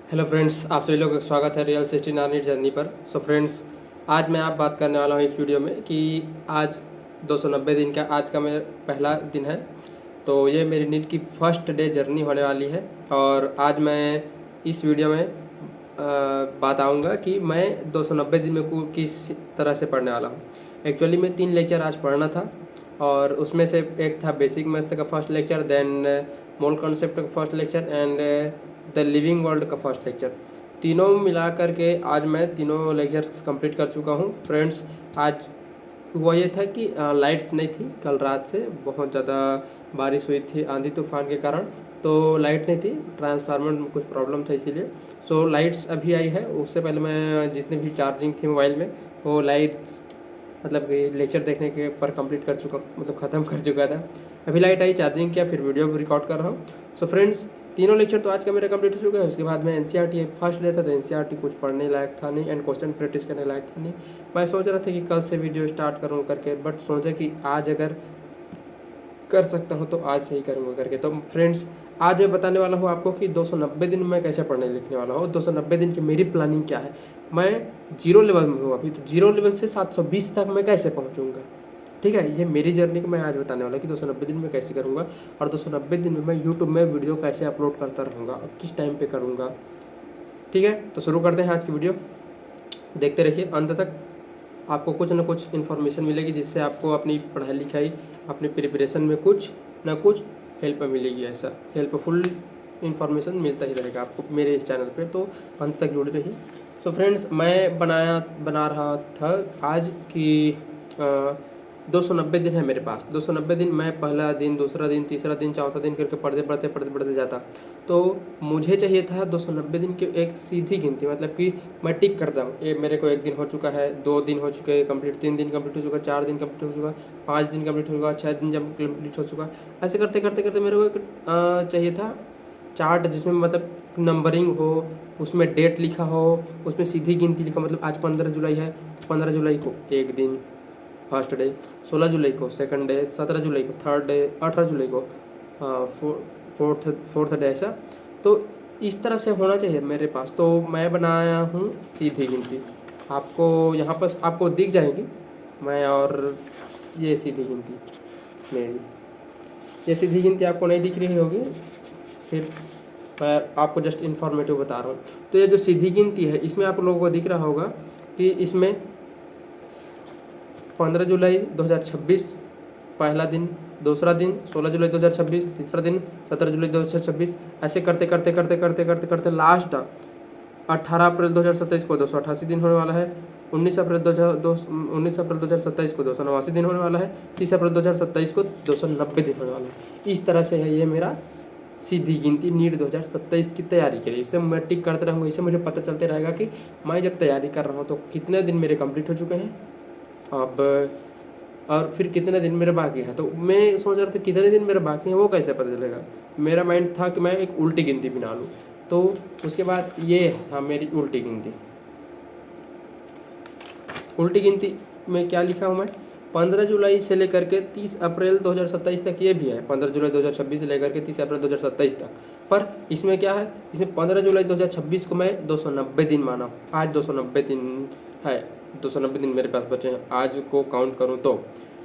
Hello friends, आप सभी लोगों का स्वागत है रियल सिटी नानी जर्नी पर। सो फ्रेंड्स, आज मैं आप बात करने वाला हूँ इस वीडियो में कि आज 290 दिन का आज का मेरा पहला दिन है। तो ये मेरी नीट की फर्स्ट डे जर्नी होने वाली है और आज मैं इस वीडियो में बताऊँगा कि मैं 290 दिन में किस तरह से पढ़ने वाला हूँ। एक्चुअली मैं 3 लेक्चर आज पढ़ना था और उसमें से एक था बेसिक मैथ्स का first lecture, then mole concept का first lecture and the living world का फर्स्ट लेक्चर। तीनों मिला करके आज मैं तीनों लेक्चर्स कंप्लीट कर चुका हूँ। फ्रेंड्स, आज हुआ ये था कि लाइट्स नहीं थी। कल रात से बहुत ज़्यादा बारिश हुई थी आंधी तूफान के कारण, तो लाइट नहीं थी। ट्रांसफार्मर में कुछ प्रॉब्लम था इसीलिए। सो लाइट्स अभी आई है। उससे पहले मैं जितनी भी चार्जिंग थी मोबाइल में वो लाइट्स मतलब कि लेक्चर देखने के पर कंप्लीट कर चुका, मतलब ख़त्म कर चुका था। अभी लाइट आई, चार्जिंग किया, फिर वीडियो भी रिकॉर्ड कर रहा हूँ। सो फ्रेंड्स, तीनों लेक्चर तो आज का मेरा कंप्लीट हो चुका है। उसके बाद मैं एनसीईआरटी फर्स्ट डे था तो एनसीईआरटी कुछ पढ़ने लायक था नहीं एंड क्वेश्चन प्रैक्टिस करने लायक था नहीं। मैं सोच रहा था कि कल से वीडियो स्टार्ट करूँ करके, बट सोचा कि आज अगर कर सकता हूँ तो आज से ही करूँगा करके। तो फ्रेंड्स, आज मैं बताने वाला हूँ आपको कि 290 दिन में कैसे पढ़ने लिखने वाला हूँ। 290 दिन की मेरी प्लानिंग क्या है। मैं जीरो लेवल में हूँ अभी, तो जीरो लेवल से 720 तक मैं कैसे पहुँचूँगा। ठीक है, ये मेरी जर्नी को मैं आज बताने वाला कि 290 दिन में कैसे करूँगा और 290 दिन में मैं यूट्यूब में वीडियो कैसे अपलोड करता रहूँगा और किस टाइम पे करूँगा। ठीक है, तो शुरू करते हैं आज की वीडियो। देखते रहिए अंत तक, आपको कुछ ना कुछ इन्फॉर्मेशन मिलेगी जिससे आपको अपनी पढ़ाई लिखाई, अपनी प्रिपरेशन में कुछ ना कुछ हेल्प मिलेगी। ऐसा हेल्पफुल इन्फॉर्मेशन मिलता ही रहेगा आपको मेरे इस चैनल पे, तो अंत तक जुड़े रहिए। सो फ्रेंड्स, मैं बना रहा था आज कि 290 दिन है मेरे पास। 290 दिन मैं पहला दिन, दूसरा दिन, तीसरा दिन, चौथा दिन करके पढ़ते जाता। तो मुझे चाहिए था 290 दिन की एक सीधी गिनती, मतलब कि मैं टिक करता हूँ। ये मेरे को 1 दिन हो चुका है, 2 दिन हो चुके हैं कंप्लीट, 3 दिन कंप्लीट हो चुका, 4 दिन कंप्लीट हो चुका, 5 दिन कंप्लीट हो चुका, 6 दिन जब कंप्लीट हो चुका। ऐसे करते करते करते मेरे को एक चाहिए था चार्ट जिसमें मतलब नंबरिंग हो, उसमें डेट लिखा हो, उसमें सीधी गिनती लिखा, मतलब आज 15 जुलाई है, 15 जुलाई को 1 दिन फर्स्ट डे, 16 जुलाई को सेकंड डे, 17 जुलाई को थर्ड डे, 18 जुलाई को फोर्थ डे, ऐसा। तो इस तरह से होना चाहिए मेरे पास। तो मैं बनाया हूँ सीधी गिनती, आपको यहाँ पर आपको दिख जाएगी मैं, और ये सीधी गिनती मेरी, ये सीधी गिनती आपको नहीं दिख रही होगी, फिर मैं आपको जस्ट इन्फॉर्मेटिव बता रहा हूँ। तो ये जो सीधी गिनती है इसमें आप लोगों को दिख रहा होगा कि इसमें 15 जुलाई 2026 पहला दिन, दूसरा दिन 16 जुलाई 2026, तीसरा दिन 17 जुलाई 2026, ऐसे करते करते करते करते करते करते लास्ट 18 अप्रैल 2027 को 288 दिन होने वाला है। 19 अप्रैल 2027 को 289 दिन होने वाला है। 30 अप्रैल 2027 को 290 दिन होने वाला है। इस तरह से है ये मेरा सीधी गिनती नीट 2027 की तैयारी के लिए। इसे मैं टिक करते रहूँगा, इससे मुझे पता चलते रहेगा कि मैं जब तैयारी कर रहा हूँ तो कितने दिन मेरे कंप्लीट हो चुके हैं अब, और फिर कितने दिन मेरे बाकी है। तो मैं सोच रहा था कितने दिन मेरे बाकी हैं वो कैसे पता चलेगा। मेरा माइंड था कि मैं एक उल्टी गिनती बना लूँ। तो उसके बाद ये था मेरी उल्टी गिनती। उल्टी गिनती में क्या लिखा हूँ मैं, 15 जुलाई से लेकर के 30 अप्रैल 2027 तक, ये भी है 15 जुलाई 2026 से लेकर के 30 अप्रैल 2027 तक। पर इसमें क्या है, इसमें 15 जुलाई 2026 को मैं 290 दिन माना। आज 290 दिन है, 290 दिन मेरे पास बचे हैं आज को काउंट करूं तो।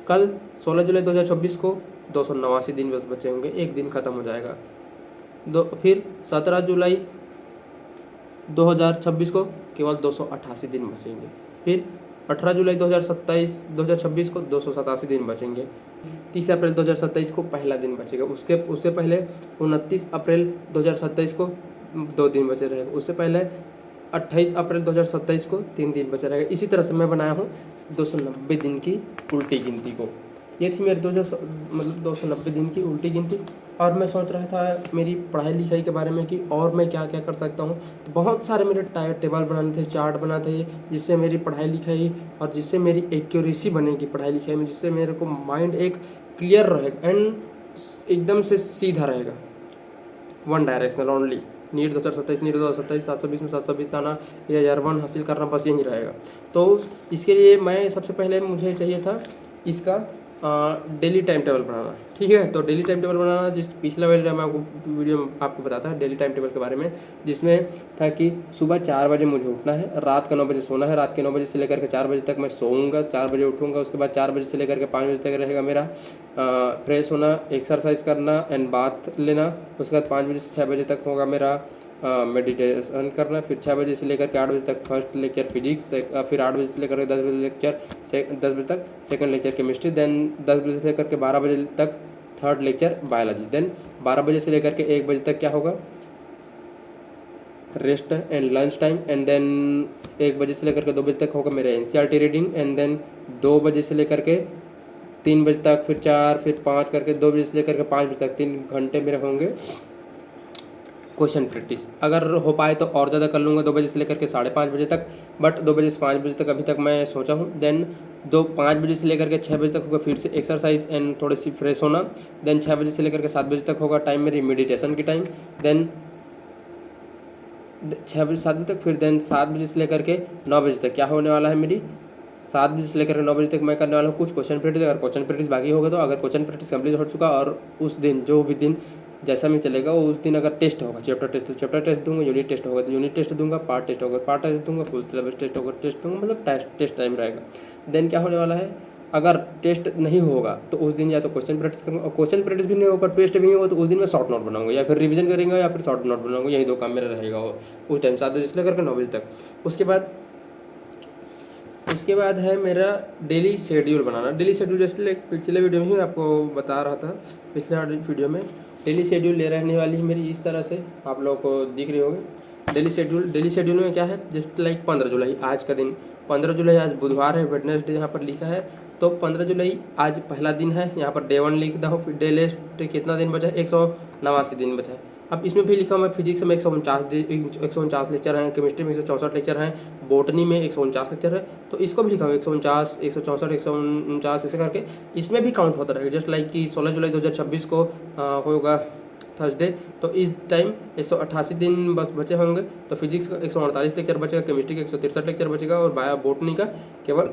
कल 16 जुलाई 2026 को 289 दिन बस बचे होंगे, 1 दिन ख़त्म हो जाएगा। फिर 17 जुलाई 2026 को केवल 288 दिन बचेंगे। फिर 18 जुलाई 2026 को 287 दिन बचेंगे। 30 अप्रैल 2027 को पहला दिन बचेगा। उससे पहले 29 अप्रैल 2027 को 2 दिन बचे रहेगा। उससे पहले 28 अप्रैल 2027 को 3 दिन बचा रहेगा। इसी तरह से मैं बनाया हूँ 290 दिन की उल्टी गिनती को। ये थी मेरी 290 दिन की उल्टी गिनती। और मैं सोच रहा था मेरी पढ़ाई लिखाई के बारे में कि और मैं क्या क्या कर सकता हूँ। तो बहुत सारे मेरे टेबल बनाने थे, चार्ट बनाने थे, जिससे मेरी पढ़ाई लिखाई और जिससे मेरी एक्यूरेसी बनेगी पढ़ाई लिखाई में, जिससे मेरे को माइंड एक क्लियर रहेगा एंड एकदम से सीधा रहेगा, वन डायरेक्शनल ओनली। नीट 2027 720 में 720 लाना या ईयर 1 हासिल करना, बस यही रहेगा। तो इसके लिए मैं सबसे पहले मुझे चाहिए था इसका डेली टाइम टेबल बनाना, ठीक है। तो डेली टाइम टेबल बनाना, जिस पिछला वीडियो में वीडियो में आपको बताता है डेली टाइम टेबल के बारे में, जिसमें था कि सुबह 4 बजे मुझे उठना है, रात का 9 बजे सोना है, रात के 9 बजे से लेकर के 4 बजे तक मैं सोऊंगा, 4 बजे उठूंगा, उसके बाद 4 बजे से लेकर के 5 बजे तक रहेगा मेरा फ्रेश होना, एक्सरसाइज करना एंड बाथ लेना। उसके बाद 5 बजे से 6 बजे तक होगा मेरा मेडिटेशन करना। फिर 6 बजे से लेकर के 8 बजे तक फर्स्ट लेक्चर फिजिक्स, फिर 8 बजे से लेकर के 10 बजे लेक्चर 10 बजे तक सेकंड लेक्चर केमिस्ट्री, देन 10 बजे से लेकर के 12 बजे तक थर्ड लेक्चर बायोलॉजी, देन 12 बजे से लेकर के 1 बजे तक क्या होगा, rest and lunch time, and then 1 बजे से लेकर के 2 बजे तक होगा मेरा एनसीईआरटी रीडिंग, एंड देन 2 बजे से लेकर के 3 बजे तक, फिर 4, फिर 5 करके 2 बजे से लेकर के 5 बजे तक 3 घंटे मेरे होंगे क्वेश्चन प्रैक्टिस। अगर हो पाए तो और ज़्यादा कर लूँगा 2 बजे से लेकर के 5:30 बजे तक, बट 2 बजे से 5 बजे तक अभी तक मैं सोचा हूँ। देन 5 बजे से लेकर के 6 बजे तक होगा फिर से एक्सरसाइज एंड थोड़ी सी फ्रेश होना। देन 6 बजे से लेकर के 7 बजे तक होगा टाइम मेरी मेडिटेशन की टाइम। देन 6 बजे 7 बजे तक, फिर देन 7 बजे से लेकर के 9 बजे तक क्या होने वाला है मेरी, 7 बजे से लेकर के 9 बजे तक मैं करने वाला हूँ कुछ क्वेश्चन प्रैक्टिस। अगर क्वेश्चन प्रैक्टिस बाकी होगा तो, अगर क्वेश्चन प्रैक्टिस कंप्लीट हो चुका और उस दिन जो भी दिन जैसा में चलेगा उस दिन अगर टेस्ट होगा, चैप्टर टेस्ट तो चैप्टर टेस्ट दूंगा, यूनिट टेस्ट होगा तो यूनिट टेस्ट दूंगा, पार्ट टेस्ट होगा पार्ट टेस्ट दूंगा, फुल सिलेबस टेस्ट होगा टेस्ट दूंगा, मतलब टेस्ट टाइम रहेगा। देन क्या होने वाला है, अगर टेस्ट नहीं होगा तो उस दिन या तो क्वेश्चन प्रैक्टिस करूँगा, और क्वेश्चन प्रैक्टिस भी नहीं होगा टेस्ट भी नहीं होगा तो उस दिन मैं शॉर्ट नोट बनाऊंगा, या फिर रिवीजन करेंगे या फिर शॉर्ट नोट बनाऊंगा, यही 2 काम मेरा रहेगा वो उस टाइम 7 बजे से लेकर के 9 बजे तक। उसके बाद है मेरा डेली शेड्यूल बनाना। डेली शेड्यूल जैसे पिछले वीडियो में ही आपको बता रहा था, पिछले वीडियो में डेली शेड्यूल ले रहने वाली है मेरी इस तरह से, आप लोगों को दिख रही होगी डेली शेड्यूल में क्या है, जस्ट लाइक 15 जुलाई आज का दिन, 15 जुलाई आज बुधवार है, वेडनेसडे यहाँ पर लिखा है, तो 15 जुलाई आज पहला दिन है, यहाँ पर डे 1 लिख रहा हूँ। फिर डे लेफ्ट कितना दिन बचा है, 189 दिन बचा है। अब इसमें भी लिखा हुआ है फिजिक्स में 149 लेक्चर हैं, केमिस्ट्री में 164 लेक्चर हैं, बोटनी में 149 लेक्चर है, तो इसको भी लिखा हुआ है 149, 164, 149 ऐसे करके इसमें भी काउंट होता रहेगा। जस्ट लाइक कि 16 जुलाई 2026 को होगा थर्सडे, तो इस टाइम 188 दिन बस बचे होंगे, तो फिजिक्स का 148 लेक्चर बचेगा, केमिस्ट्री का 163 लेक्चर बचेगा और बोटनी का केवल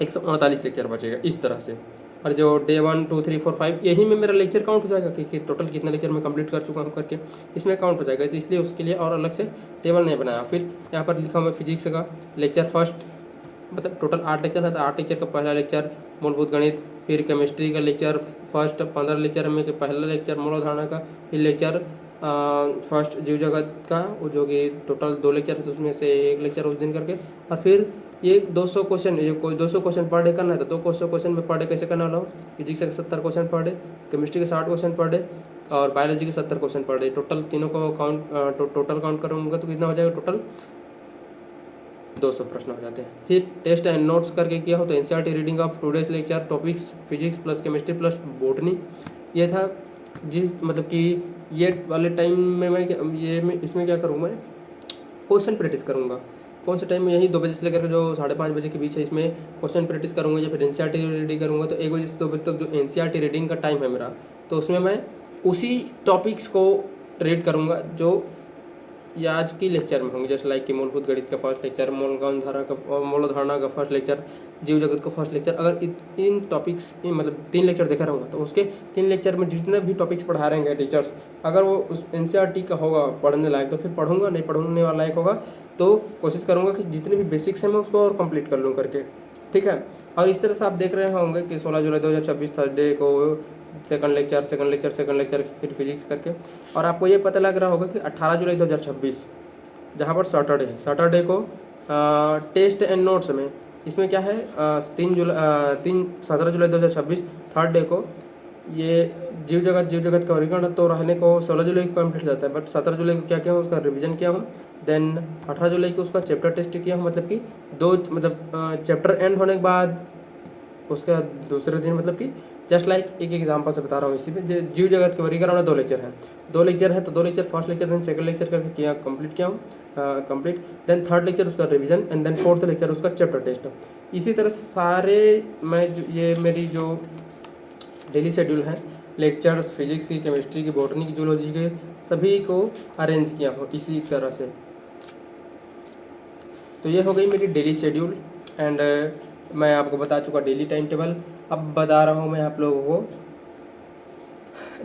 148 लेक्चर बचेगा इस तरह से। और जो डे 1, 2, 3, 4, 5 यही में मेरा लेक्चर काउंट हो जाएगा कि टोटल कितना लेक्चर मैं कंप्लीट कर चुका हूँ करके इसमें काउंट हो जाएगा, तो इसलिए उसके लिए और अलग से टेबल नहीं बनाया। फिर यहाँ पर लिखा हुआ फिजिक्स का लेक्चर फर्स्ट, मतलब टोटल 8 लेक्चर है, तो 8 लेक्चर का पहला लेक्चर मूलभूत गणित, फिर केमिस्ट्री का लेक्चर फर्स्ट 15 लेक्चर में पहला लेक्चर मूल अवधारणा का, फिर लेक्चर फर्स्ट जीव जगत का, वो जो कि टोटल 2 लेक्चर है तो उसमें से 1 लेक्चर उस दिन करके, और फिर ये 200 क्वेश्चन, ये कोई 200 क्वेश्चन पर डे करना है तो 200 क्वेश्चन में पर डे कैसे करने वाला हूँ। फिजिक्स के 70 क्वेश्चन पर डे, केमिस्ट्री के 60 क्वेश्चन पर डे और बायोलॉजी के 70 क्वेश्चन पर डे, टोटल तीनों को टोटल काउंट करूँगा तो कितना हो जाएगा, टोटल 200 प्रश्न हो जाते हैं। फिर टेस्ट एंड नोट्स करके किया हो तो NCERT reading of today's lecture topics physics plus chemistry plus botany, ये था। जिस मतलब कि ये वाले टाइम में मैं इसमें क्या करूँगा, मैं क्वेश्चन प्रैक्टिस करूँगा। कौन से टाइम में, यही 2 बजे से लेकर के जो 5:30 बजे के बीच है, इसमें क्वेश्चन प्रैक्टिस करूँगा या फिर एनसीईआरटी रीडिंग करूँगा। तो 1 बजे से 2 बजे तक जो एनसीईआरटी रीडिंग का टाइम है मेरा, तो उसमें मैं उसी टॉपिक्स को रीड करूँगा जो ये आज की लेक्चर में होंगे, जैसे लाइक कि मूलभूत गणित का फर्स्ट लेक्चर, मूल अवधारणा का फर्स्ट लेक्चर, जीव जगत का फर्स्ट लेक्चर। अगर इन टॉपिक्स मतलब 3 लेक्चर देखा रहूँगा तो उसके 3 लेक्चर में जितने भी टॉपिक्स पढ़ा रहेंगे टीचर्स, अगर वो उस एनसीईआरटी का होगा पढ़ने लायक तो फिर पढ़ूंगा, नहीं पढ़ने वाला लायक होगा तो कोशिश करूँगा कि जितने भी बेसिक्स हैं मैं उसको और कंप्लीट कर लूँ करके, ठीक है। और इस तरह से आप देख रहे होंगे कि 16 जुलाई 2026 थर्सडे को सेकंड लेक्चर फिर फिजिक्स करके। और आपको ये पता लग रहा होगा कि 18 जुलाई 2026 जहाँ पर सैटरडे है, सैटरडे को टेस्ट एंड नोट्स में इसमें क्या है, 17 जुलाई 2026 थर्ड डे को ये जीव जगत का वर्गीकरण तो रहने को 16 जुलाई को कम्प्लीट हो जाता है, बट 17 जुलाई को क्या किया हूँ, उसका रिवीजन किया हूँ। देन 18 जुलाई को उसका चैप्टर टेस्ट किया हूँ, मतलब कि चैप्टर एंड होने के बाद उसका दूसरे दिन, मतलब कि जस्ट लाइक एक एग्जांपल से बता रहा हूँ। इसी पे जीव जगत के वर्गीकरण में 2 लेक्चर है, 2 लेक्चर है तो 2 lecture first lecture then second lecture करके किया कंप्लीट किया हूँ कंप्लीट। देन थर्ड लेक्चर उसका revision and then fourth lecture उसका चैप्टर टेस्ट। इसी तरह से सारे ये मेरी जो डेली शेड्यूल है, लेक्चर्स फिजिक्स की, केमिस्ट्री की, बॉटनी की, जूलॉजी के सभी को अरेंज किया हूँ इसी तरह से। तो ये हो गई मेरी डेली शेड्यूल एंड मैं आपको बता चुका डेली टाइम टेबल। अब बता रहा हूँ मैं आप लोगों को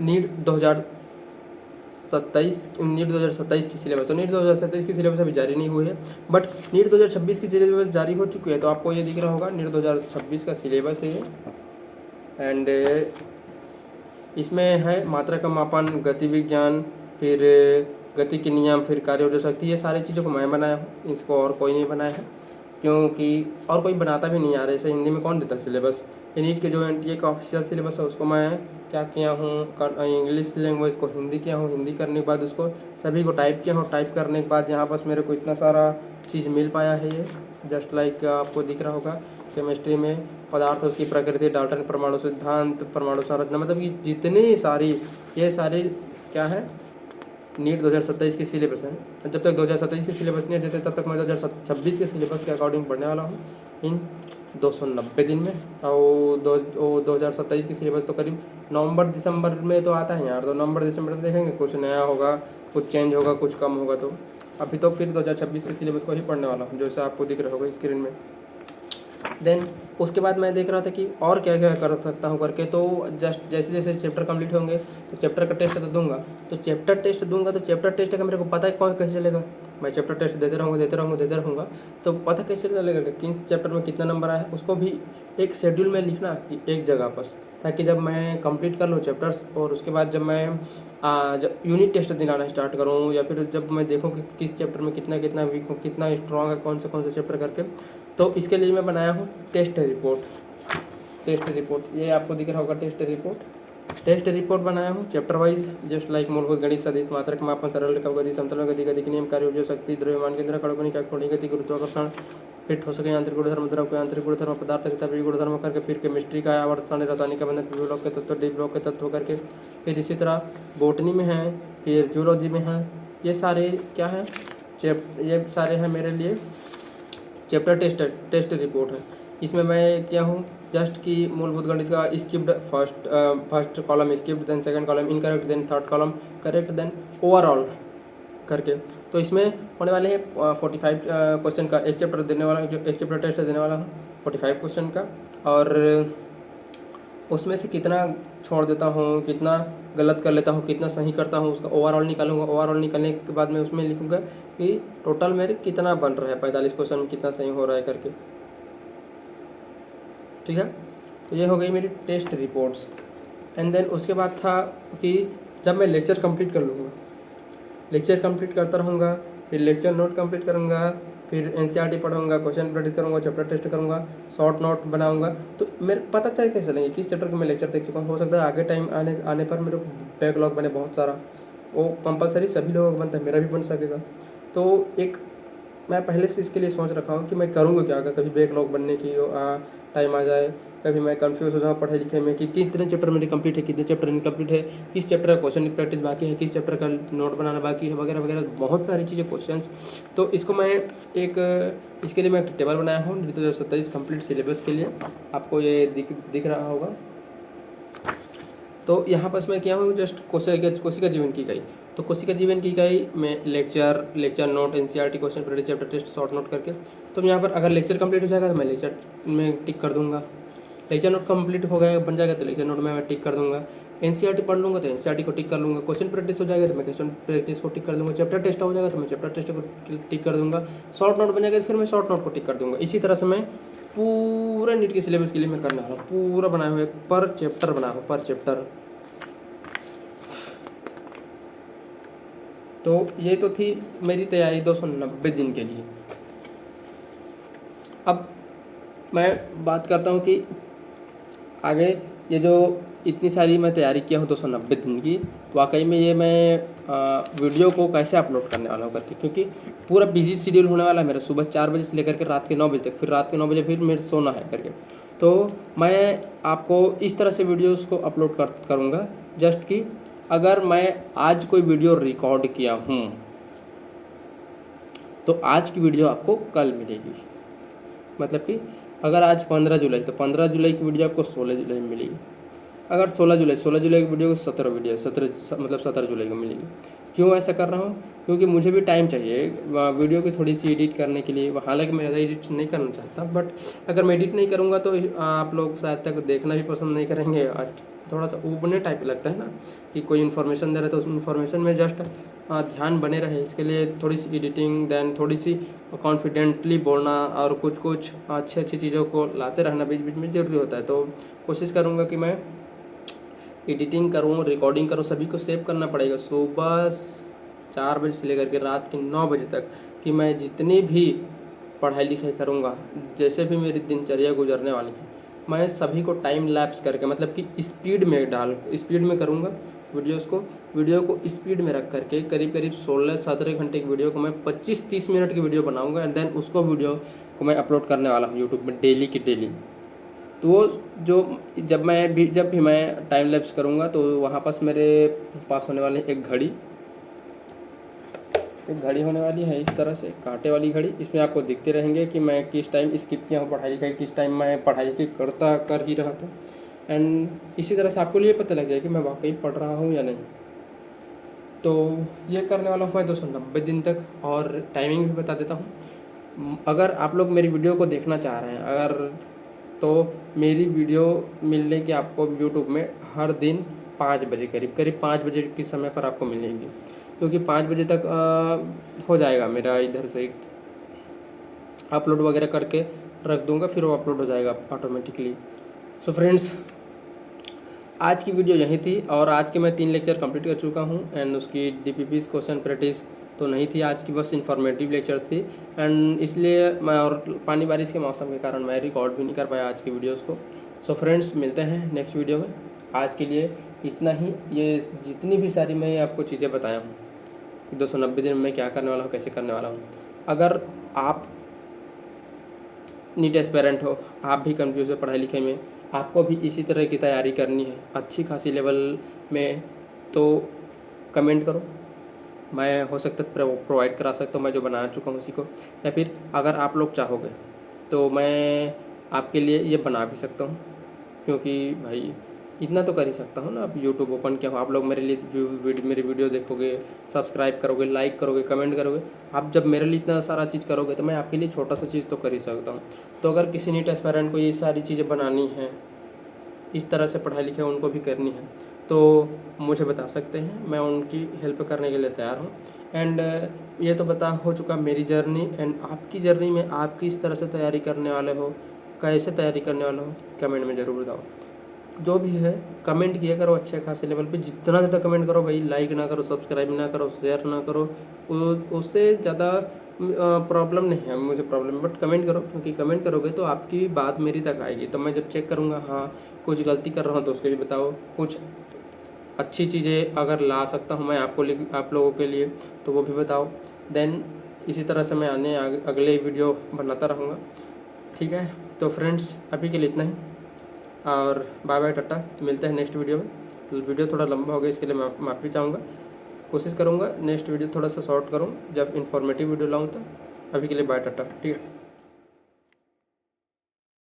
नीट 2027 की सिलेबस। तो नीट 2027 की सिलेबस अभी जारी नहीं हुई है, बट नीट 2026 की सिलेबस जारी हो चुकी है। तो आपको ये दिख रहा होगा नीट 2026 का सिलेबस है ये। एंड इसमें है मात्रा का मापन, गति विज्ञान, फिर गति के नियम, फिर कार्य ऊर्जा शक्ति, ये सारी चीज़ों को मैं बनाया हूँ, इसको और कोई नहीं बनाया है, क्योंकि और कोई बनाता भी नहीं आ रहा है। ऐसे हिंदी में कौन देता सिलेबस। नीट के जो एनटीए का ऑफिशियल सिलेबस है उसको मैं क्या किया हूँ, इंग्लिश लैंग्वेज को हिंदी किया हूँ, हिंदी करने के बाद उसको सभी को टाइप किया हूँ, टाइप करने के बाद यहाँ पास मेरे को इतना सारा चीज़ मिल पाया है। ये जस्ट लाइक आपको दिख रहा होगा केमिस्ट्री में पदार्थ, उसकी प्रकृति, डाल्टन परमाणु सिद्धांत, परमाणु संरचना, मतलब कि जितनी सारी ये सारी क्या है नीट 2027 की सिलेबस है। जब तक 2027 की सिलेबस नहीं देते तब तक मैं 2026 के सिलेबस के अकॉर्डिंग पढ़ने वाला हूँ इन 290 दिन में। और 2027 की सिलेबस तो करीब नवंबर दिसंबर में तो आता है यार। तो नवंबर दिसंबर में देखेंगे, कुछ नया होगा, कुछ चेंज होगा, कुछ कम होगा। तो अभी तो फिर 2026 के सिलेबस को ही पढ़ने वाला हूँ, जैसे आपको दिख रहा होगा स्क्रीन में। देन उसके बाद मैं देख रहा था कि और क्या क्या कर सकता हूँ करके। तो जस्ट जैसे जैसे चैप्टर कंप्लीट होंगे तो चैप्टर का टेस्ट तो दूंगा। तो चैप्टर टेस्ट दूंगा तो चैप्टर टेस्ट का मेरे को पता है कौन कैसे चलेगा। मैं चैप्टर टेस्ट देते रहूँगा तो पता कैसे चलेगा कि किस चैप्टर में कितना नंबर आया है। उसको भी एक शेड्यूल में लिखना एक जगह पर, ताकि जब मैं कंप्लीट कर लूँ चैप्टर्स और उसके बाद जब मैं जब यूनिट टेस्ट दिलाना स्टार्ट करूँ, या फिर जब मैं देखूँ कि किस चैप्टर में कितना कितना वीक हूँ, कितना स्ट्रॉन्ग है, कौन से चैप्टर करके, तो इसके लिए मैं बनाया हूँ टेस्ट रिपोर्ट। ये आपको दिख रहा होगा टेस्ट रिपोर्ट बनाया हूँ चैप्टर वाइज, जस्ट लाइक मूलभूत गणित, सदिश, मात्रक, मापन, सरल रेखा, गति, समतल गति, गति के नियम, कार्य ऊर्जा शक्ति, द्रव्यमान केंद्र, कणकोणिका, कोणीय गति, गुरुत्वाकर्षण, फिर ठोस के यांत्रिक गुणधर्म, द्रव के यांत्रिक गुणधर्म, पदार्थ के तापीय गुणधर्म करके, फिर केमिस्ट्री का आवर्तन, रासायनिक का बंधन, पी ब्लॉक के तत्व, डी ब्लॉक के तत्व करके, फिर इसी तरह बोटनी में है, फिर जूलॉजी में है। ये सारे क्या है ये सारे हैं मेरे लिए चैप्टर टेस्ट रिपोर्ट है। इसमें मैं क्या हूँ जस्ट कि मूलभूत गणित का skipped first column skipped, then second column incorrect, then third column correct, then overall करके। तो इसमें होने वाले हैं 45 क्वेश्चन का एक चैप्टर टेस्ट देने वाला हूँ 45 क्वेश्चन का। और उसमें से कितना छोड़ देता हूँ, कितना गलत कर लेता हूँ, कितना सही करता हूँ, उसका ओवरऑल निकालूंगा। ओवरऑल निकालने के बाद मैं उसमें लिखूंगा कि टोटल मेरे कितना बन रहा है, 45 क्वेश्चन में कितना सही हो रहा है करके। ठीक है, तो ये हो गई मेरी टेस्ट रिपोर्ट्स। एंड देन उसके बाद था कि जब मैं लेक्चर कंप्लीट कर लूँगा, लेक्चर कंप्लीट करता रहूँगा, फिर लेक्चर नोट कंप्लीट करूँगा, फिर एनसीईआरटी पढ़ूंगा, क्वेश्चन प्रैक्टिस करूँगा, चैप्टर टेस्ट करूँगा, शॉर्ट नोट बनाऊँगा। तो मेरे पता चल कैसे चलेंगे किस चैप्टर को मैं लेक्चर देख चुका हूँ। हो सकता है आगे टाइम आने पर मेरे बैकलॉग बने बहुत सारा, वो कंपलसरी सभी लोगों को बनता है, मेरा भी बन सकेगा। तो एक मैं पहले से इसके लिए सोच रखा हूँ कि मैं करूँगा क्या, अगर कभी बैकलॉग बनने की टाइम आ जाए, कभी मैं कंफ्यूज हो जाऊँ पढ़ाई लिखे में कि कितने चैप्टर मेरे कंप्लीट है, कितने चैप्टर इनकम्प्लीट है, किस चैप्टर का क्वेश्चन की प्रैक्टिस बाकी है, किस चैप्टर का नोट बनाना बाकी है, वगैरह वगैरह बहुत सारी चीज़ें क्वेश्चंस। तो इसको मैं इसके लिए मैं एक टेबल बनाया हूँ 2027 कंप्लीट सिलेबस के लिए, आपको ये दिख रहा होगा। तो यहाँ पर मैं क्या हूँ जस्ट कोशिका जीवन की इकाई, तो कोशिका जीवन की इकाई में lecture note, NCERT, question practice, chapter test, short note करके। तो यहाँ पर अगर लेक्चर कंप्लीट हो जाएगा तो मैं लेक्चर में टिक कर दूंगा, लेक्चर नोट कंप्लीट हो गया बन जाएगा तो लेक्चर नोट में मैं टिक कर दूंगा, एनसीईआरटी पढ़ लूँगा तो एनसीईआरटी को टिक कर लूँगा, क्वेश्चन प्रैक्टिस हो जाएगा तो मैं क्वेश्चन प्रैक्टिस को टिक कर दूँगा, चैप्टर टेस्ट हो जाएगा तो मैं चैप्टर टेस्ट को टिक कर दूँगा, शॉर्ट नोट बन जाएगा तो फिर मैं शॉर्ट नोट को टिक कर दूँगा। इसी तरह से मैं पूरा नीट के सिलेबस के लिए मैं करने वाला हूँ, पूरा बनाया हुआ पर चैप्टर बनाया हूँ, पर चैप्टर। तो ये तो थी मेरी तैयारी 290 दिन के लिए। अब मैं बात करता हूँ कि आगे ये जो इतनी सारी मैं तैयारी किया हूँ 290 दिन की, वाकई में ये मैं वीडियो को कैसे अपलोड करने वाला हूँ करके, क्योंकि पूरा बिजी शेड्यूल होने वाला है मेरा, सुबह 4 बजे से लेकर के रात के 9 बजे तक, फिर रात के 9 बजे फिर मेरे सोना है करके। तो मैं आपको इस तरह से वीडियोज़ को अपलोड करूँगा जस्ट कि अगर मैं आज कोई वीडियो रिकॉर्ड किया हूँ तो आज की वीडियो आपको कल मिलेगी। मतलब कि अगर आज 15 जुलाई तो 15 जुलाई की वीडियो आपको 16 जुलाई में मिलेगी। अगर 16 जुलाई की वीडियो को 17 जुलाई को मिलेगी। क्यों ऐसा कर रहा हूँ? क्योंकि मुझे भी टाइम चाहिए वीडियो की थोड़ी सी एडिट करने के लिए। हालांकि मैं ज़्यादा एडिट नहीं करना चाहता, बट अगर मैं एडिट नहीं करूँगा तो आप लोग शायद तक देखना भी पसंद नहीं करेंगे। थोड़ा सा ऊबने टाइप लगता है ना, कि कोई इन्फॉर्मेशन दे रहा है तो उस इन्फॉर्मेशन में जस्ट ध्यान बने रहे, इसके लिए थोड़ी सी एडिटिंग, देन थोड़ी सी कॉन्फिडेंटली बोलना और कुछ कुछ अच्छी अच्छी चीज़ों को लाते रहना बीच बीच में ज़रूरी होता है। तो कोशिश करूँगा कि मैं एडिटिंग करूँ, रिकॉर्डिंग करूँ, सभी को सेव करना पड़ेगा सुबह 4 बजे से लेकर के रात के 9 बजे तक, कि मैं जितनी भी पढ़ाई लिखाई करूँगा, जैसे भी मेरी दिनचर्या गुजरने वाली है, मैं सभी को टाइम लैप्स करके, मतलब कि स्पीड में करूँगा वीडियो को स्पीड में रख करके करीब करीब 16-17 घंटे की वीडियो को मैं 25-30 मिनट की वीडियो बनाऊँगा, एंड देन उसको वीडियो को मैं अपलोड करने वाला हूँ यूट्यूब में डेली की डेली। तो वो जो जब भी मैं टाइम लैप्स करूँगा तो वहाँ पास मेरे पास होने वाले एक घड़ी होने वाली है, इस तरह से कांटे वाली घड़ी। इसमें आपको दिखते रहेंगे कि मैं किस टाइम स्किप किया हूँ पढ़ाई लिखाई, किस टाइम मैं पढ़ाई लिखाई कर ही रहा था। एंड इसी तरह से आपको ये पता लग जाएगा कि मैं वाकई पढ़ रहा हूँ या नहीं। तो ये करने वाला हूँ मैं 290 दिन तक। और टाइमिंग भी बता देता हूँ, अगर आप लोग मेरी वीडियो को देखना चाह रहे हैं अगर, तो मेरी वीडियो मिलने की आपको यूट्यूब में हर दिन 5 बजे करीब 5 बजे के समय पर आपको मिलेंगी, क्योंकि 5 बजे तक हो जाएगा मेरा इधर से अपलोड वगैरह करके रख दूंगा, फिर वो अपलोड हो जाएगा ऑटोमेटिकली। सो फ्रेंड्स, आज की वीडियो यही थी, और आज के मैं 3 लेक्चर कंप्लीट कर चुका हूँ, एंड उसकी DPPs क्वेश्चन प्रैक्टिस तो नहीं थी आज की, बस इन्फॉर्मेटिव लेक्चर थी। एंड इसलिए मैं, और पानी बारिश के मौसम के कारण मैं रिकॉर्ड भी नहीं कर पाया आज की वीडियोस को। सो फ्रेंड्स, मिलते हैं नेक्स्ट वीडियो में। आज के लिए इतना ही। ये जितनी भी सारी मैं आपको चीज़ें बताया हूँ कि 290 दिन में मैं क्या करने वाला हूँ, कैसे करने वाला हूँ, अगर आप नीट एस्पेरेंट हो, आप भी कंफ्यूज हो पढ़ाई लिखाई में, आपको भी इसी तरह की तैयारी करनी है अच्छी खासी लेवल में, तो कमेंट करो। मैं हो सकता है प्रोवाइड करा सकता हूँ, मैं जो बना चुका हूँ उसी को, या फिर अगर आप लोग चाहोगे तो मैं आपके लिए ये बना भी सकता हूँ, क्योंकि भाई इतना तो कर ही सकता हूँ ना। आप यूट्यूब ओपन किया हो, आप लोग मेरे लिए मेरी वीडियो देखोगे, सब्सक्राइब करोगे, लाइक करोगे, कमेंट करोगे, आप जब मेरे लिए इतना सारा चीज़ करोगे तो मैं आपके लिए छोटा सा चीज़ तो कर ही सकता हूँ। तो अगर किसी नीट एस्पायरेंट को ये सारी चीज़ें बनानी है, इस तरह से पढ़ाई लिखाई उनको भी करनी है, तो मुझे बता सकते हैं, मैं उनकी हेल्प करने के लिए तैयार हूँ। एंड ये तो बता हो चुका मेरी जर्नी, एंड आपकी जर्नी में आप किस तरह से तैयारी करने वाले हो, कैसे तैयारी करने वाले हो, कमेंट में ज़रूर बताओ। जो भी है कमेंट किया करो अच्छे खासे लेवल पे, जितना ज़्यादा कमेंट करो भाई, लाइक ना करो, सब्सक्राइब ना करो, शेयर ना करो, उससे ज़्यादा प्रॉब्लम नहीं है मुझे, प्रॉब्लम, बट कमेंट करो, क्योंकि कमेंट करोगे तो आपकी बात मेरी तक आएगी, तो मैं जब चेक करूँगा हाँ कुछ गलती कर रहा हूँ तो उसको भी बताओ, कुछ अच्छी चीज़ें अगर ला सकता हूँ मैं आप लोगों के लिए तो वो भी बताओ। देन इसी तरह से मैं अगले वीडियो बनाता रहूँगा। ठीक है, तो फ्रेंड्स अभी के लिए इतना ही, और बाय बाय टाटा, मिलते हैं नेक्स्ट वीडियो में। वीडियो थोड़ा लंबा हो गया, इसके लिए मैं माफ़ी चाहूँगा, कोशिश करूँगा नेक्स्ट वीडियो थोड़ा सा शॉर्ट करूँ जब इन्फॉर्मेटिव वीडियो लाऊँ तो। अभी के लिए बाय टाटा, ठीक है।